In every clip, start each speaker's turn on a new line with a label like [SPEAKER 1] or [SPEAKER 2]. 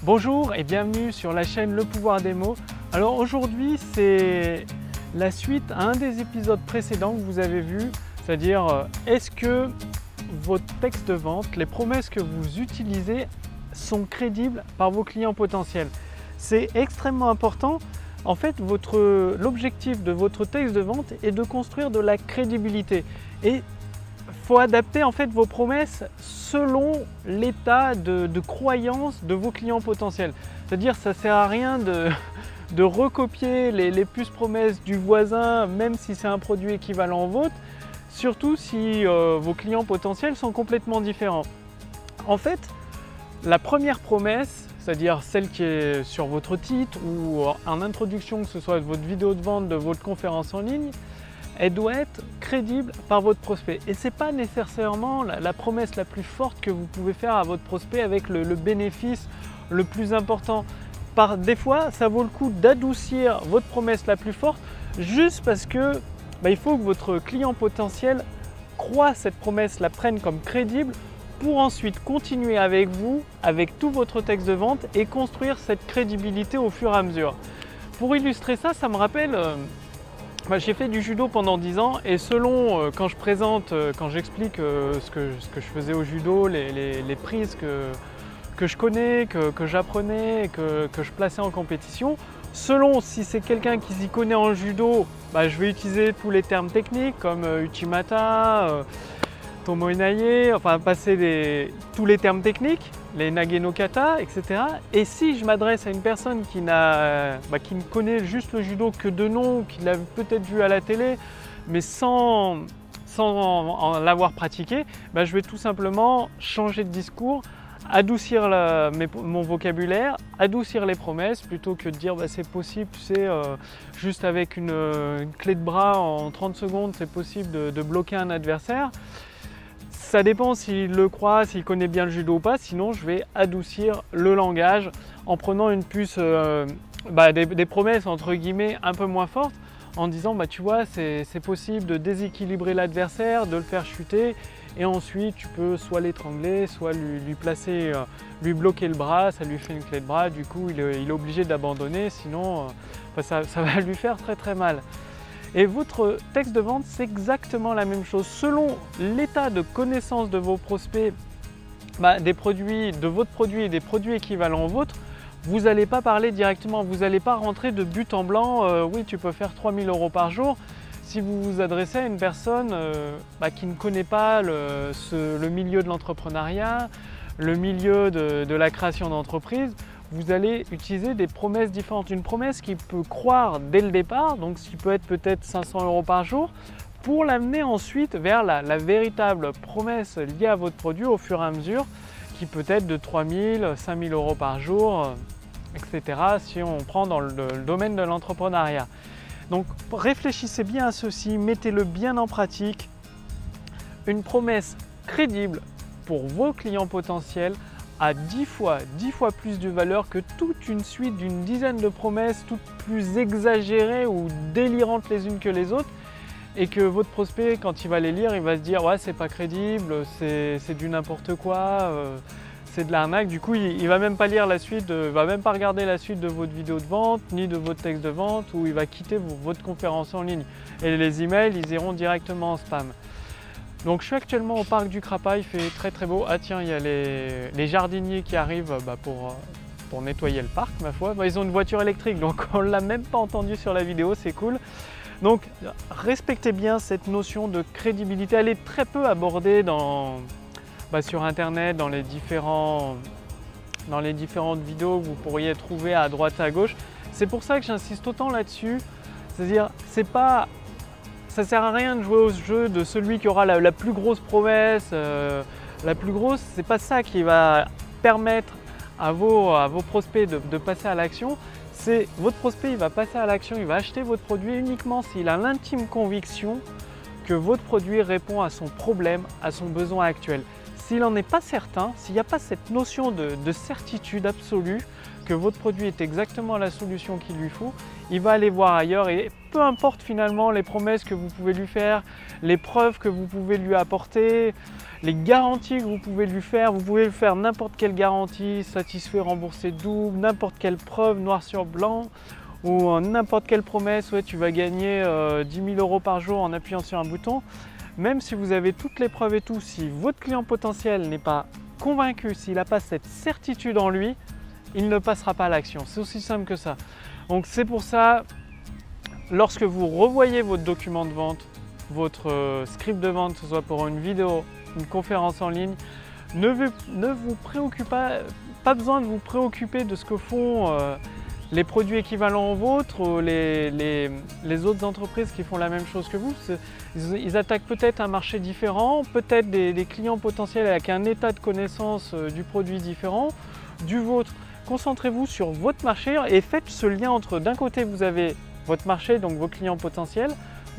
[SPEAKER 1] Bonjour et bienvenue sur la chaîne Le Pouvoir des mots. Alors aujourd'hui c'est la suite à un des épisodes précédents que vous avez vu, c'est-à-dire est-ce que votre texte de vente, les promesses que vous utilisez sont crédibles par vos clients potentiels. C'est extrêmement important. En fait, l'objectif de votre texte de vente est de construire de la crédibilité. Et il faut adapter en fait vos promesses selon l'état de croyance de vos clients potentiels. C'est-à-dire ça ne sert à rien de recopier les plus promesses du voisin, même si c'est un produit équivalent au vôtre, surtout si vos clients potentiels sont complètement différents. En fait, la première promesse, c'est-à-dire celle qui est sur votre titre ou en introduction, que ce soit de votre vidéo de vente, de votre conférence en ligne, elle doit être crédible par votre prospect. Et ce n'est pas nécessairement la promesse la plus forte que vous pouvez faire à votre prospect avec le bénéfice le plus important. Des fois, ça vaut le coup d'adoucir votre promesse la plus forte juste parce que il faut que votre client potentiel croit cette promesse, la prenne comme crédible pour ensuite continuer avec vous, avec tout votre texte de vente et construire cette crédibilité au fur et à mesure. Pour illustrer ça, ça me rappelle, j'ai fait du judo pendant 10 ans et selon quand je présente, quand j'explique ce que je faisais au judo, les prises que je connais, que j'apprenais, que je plaçais en compétition, selon si c'est quelqu'un qui s'y connaît en judo, je vais utiliser tous les termes techniques comme Uchimata, Tomo Inaye, enfin passer tous les termes techniques, les Nage no Kata, etc. Et si je m'adresse à une personne qui ne connaît juste le judo que de nom, qui l'a peut-être vu à la télé, mais sans l'avoir pratiqué, je vais tout simplement changer de discours, adoucir mon vocabulaire, adoucir les promesses, plutôt que de dire c'est possible, tu sais, juste avec une clé de bras en 30 secondes, c'est possible de bloquer un adversaire. Ça dépend s'il le croit, s'il connaît bien le judo ou pas, sinon je vais adoucir le langage en prenant une puce, des promesses entre guillemets un peu moins fortes, en disant tu vois c'est possible de déséquilibrer l'adversaire, de le faire chuter et ensuite tu peux soit l'étrangler, soit lui bloquer le bras, ça lui fait une clé de bras, du coup il est obligé d'abandonner, sinon ça va lui faire très très mal. Et votre texte de vente, c'est exactement la même chose. Selon l'état de connaissance de vos prospects, de votre produit et des produits équivalents aux vôtres, vous n'allez pas parler directement, vous n'allez pas rentrer de but en blanc, oui tu peux faire 3 000 € par jour. Si vous vous adressez à une personne qui ne connaît pas le milieu de l'entrepreneuriat, le milieu de la création d'entreprise, vous allez utiliser des promesses différentes. Une promesse qui peut croire dès le départ, donc ce qui peut être peut-être 500 € par jour, pour l'amener ensuite vers la véritable promesse liée à votre produit au fur et à mesure, qui peut être de 3 000, 5 000 € par jour, etc. si on prend dans le domaine de l'entrepreneuriat. Donc réfléchissez bien à ceci, mettez-le bien en pratique. Une promesse crédible pour vos clients potentiels a 10 fois plus de valeur que toute une suite d'une dizaine de promesses, toutes plus exagérées ou délirantes les unes que les autres, et que votre prospect, quand il va les lire, il va se dire ouais c'est pas crédible, c'est du n'importe quoi, c'est de l'arnaque. Du coup il va même pas lire la suite, va même pas regarder la suite de votre vidéo de vente ni de votre texte de vente, ou il va quitter votre conférence en ligne. Et les emails, ils iront directement en spam. Donc je suis actuellement au parc du Crapa, il fait très très beau. Ah tiens, il y a les jardiniers qui arrivent pour nettoyer le parc, ma foi. Ils ont une voiture électrique, donc on ne l'a même pas entendu sur la vidéo, c'est cool. Donc respectez bien cette notion de crédibilité, elle est très peu abordée sur internet, dans les différentes vidéos que vous pourriez trouver à droite et à gauche. C'est pour ça que j'insiste autant là-dessus, c'est-à-dire ça sert à rien de jouer au jeu de celui qui aura la plus grosse promesse, la plus grosse. C'est pas ça qui va permettre à vos prospects de passer à l'action. C'est votre prospect, il va passer à l'action, il va acheter votre produit uniquement s'il a l'intime conviction que votre produit répond à son problème, à son besoin actuel. S'il n'en est pas certain, s'il n'y a pas cette notion de certitude absolue que votre produit est exactement la solution qu'il lui faut, il va aller voir ailleurs, et peu importe finalement les promesses que vous pouvez lui faire, les preuves que vous pouvez lui apporter, les garanties que vous pouvez lui faire. Vous pouvez lui faire n'importe quelle garantie, satisfait, remboursé double, n'importe quelle preuve noir sur blanc ou n'importe quelle promesse, ouais, tu vas gagner 10 000 € par jour en appuyant sur un bouton. Même si vous avez toutes les preuves et tout, si votre client potentiel n'est pas convaincu, s'il n'a pas cette certitude en lui, il ne passera pas à l'action. C'est aussi simple que ça. Donc c'est pour ça, lorsque vous revoyez votre document de vente, votre script de vente, que ce soit pour une vidéo, une conférence en ligne, ne vous préoccupez pas besoin de vous préoccuper de ce que font les produits équivalents aux vôtres ou les autres entreprises qui font la même chose que vous. Ils attaquent peut-être un marché différent, peut-être des clients potentiels avec un état de connaissance du produit différent du vôtre. Concentrez-vous sur votre marché et faites ce lien entre, d'un côté vous avez votre marché, donc vos clients potentiels,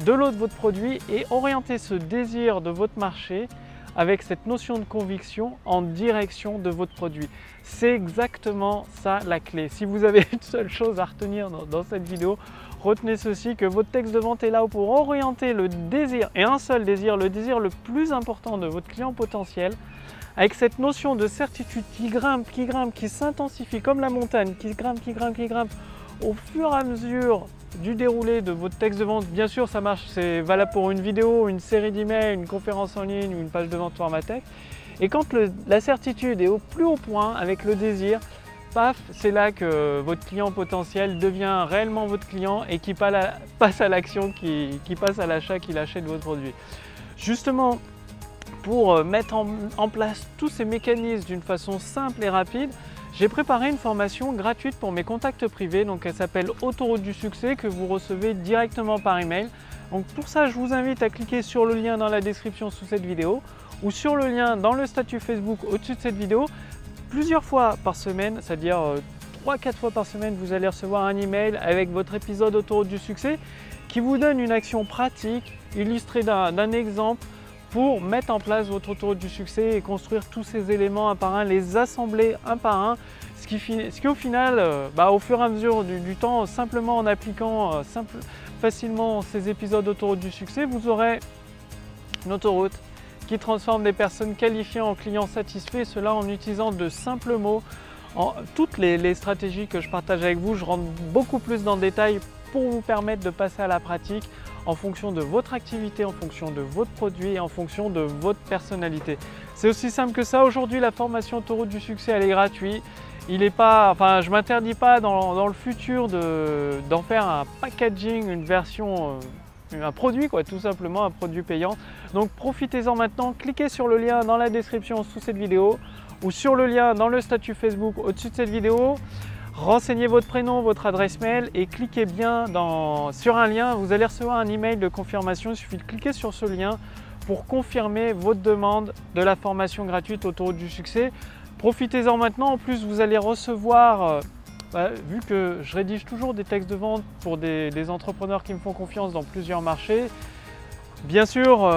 [SPEAKER 1] de l'autre votre produit, et orientez ce désir de votre marché avec cette notion de conviction en direction de votre produit. C'est exactement ça la clé. Si vous avez une seule chose à retenir dans cette vidéo, retenez ceci, que votre texte de vente est là pour orienter le désir, et un seul désir, le désir le plus important de votre client potentiel, avec cette notion de certitude qui grimpe, qui s'intensifie comme la montagne, qui grimpe au fur et à mesure du déroulé de votre texte de vente. Bien sûr, ça marche, c'est valable pour une vidéo, une série d'emails, une conférence en ligne ou une page de vente format texte. Et quand la certitude est au plus haut point avec le désir, paf, c'est là que votre client potentiel devient réellement votre client et qui passe à l'action, qui passe à l'achat, qu'il achète votre produit. Justement, pour mettre en place tous ces mécanismes d'une façon simple et rapide, j'ai préparé une formation gratuite pour mes contacts privés. Donc elle s'appelle Autoroute du succès, que vous recevez directement par email. Donc pour ça, je vous invite à cliquer sur le lien dans la description sous cette vidéo ou sur le lien dans le statut Facebook au-dessus de cette vidéo. Plusieurs fois par semaine, c'est-à-dire 3-4 fois par semaine, vous allez recevoir un email avec votre épisode Autoroute du succès qui vous donne une action pratique illustrée d'un exemple pour mettre en place votre autoroute du succès et construire tous ces éléments un par un, les assembler un par un, ce qui au final, au fur et à mesure du temps, simplement en appliquant facilement ces épisodes d'autoroute du succès, vous aurez une autoroute qui transforme des personnes qualifiées en clients satisfaits, cela en utilisant de simples mots. Toutes les stratégies que je partage avec vous, je rentre beaucoup plus dans le détail pour vous permettre de passer à la pratique en fonction de votre activité, en fonction de votre produit et en fonction de votre personnalité. C'est aussi simple que ça. Aujourd'hui, la formation Autoroute du succès, elle est gratuite. Je ne m'interdis pas dans le futur d'en faire un packaging, une version, un produit, tout simplement, un produit payant. Donc profitez-en maintenant, cliquez sur le lien dans la description sous cette vidéo ou sur le lien dans le statut Facebook au-dessus de cette vidéo. Renseignez votre prénom, votre adresse mail et cliquez bien sur un lien. Vous allez recevoir un email de confirmation. Il suffit de cliquer sur ce lien pour confirmer votre demande de la formation gratuite Autoroute du succès. Profitez-en maintenant. En plus, vous allez recevoir, vu que je rédige toujours des textes de vente pour des entrepreneurs qui me font confiance dans plusieurs marchés, bien sûr,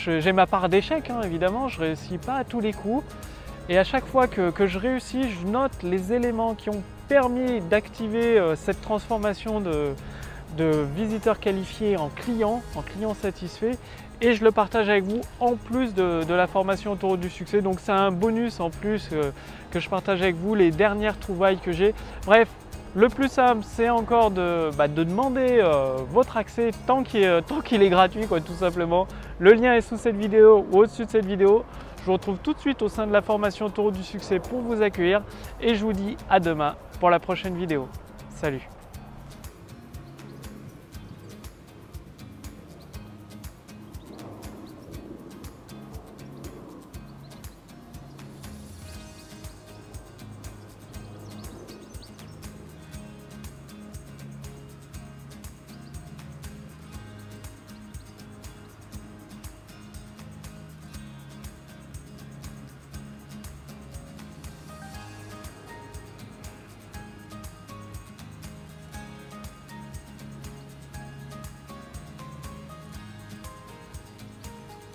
[SPEAKER 1] j'ai ma part d'échecs, évidemment. Je ne réussis pas à tous les coups. Et à chaque fois que je réussis, je note les éléments qui ont permis d'activer cette transformation de visiteurs qualifiés en clients satisfaits, et je le partage avec vous en plus de la formation Autoroute du succès. Donc c'est un bonus en plus que je partage avec vous, les dernières trouvailles que j'ai. Bref, le plus simple, c'est encore de demander votre accès tant qu'il est gratuit, tout simplement. Le lien est sous cette vidéo ou au-dessus de cette vidéo. Je vous retrouve tout de suite au sein de la formation Autoroute du succès pour vous accueillir et je vous dis à demain pour la prochaine vidéo. Salut!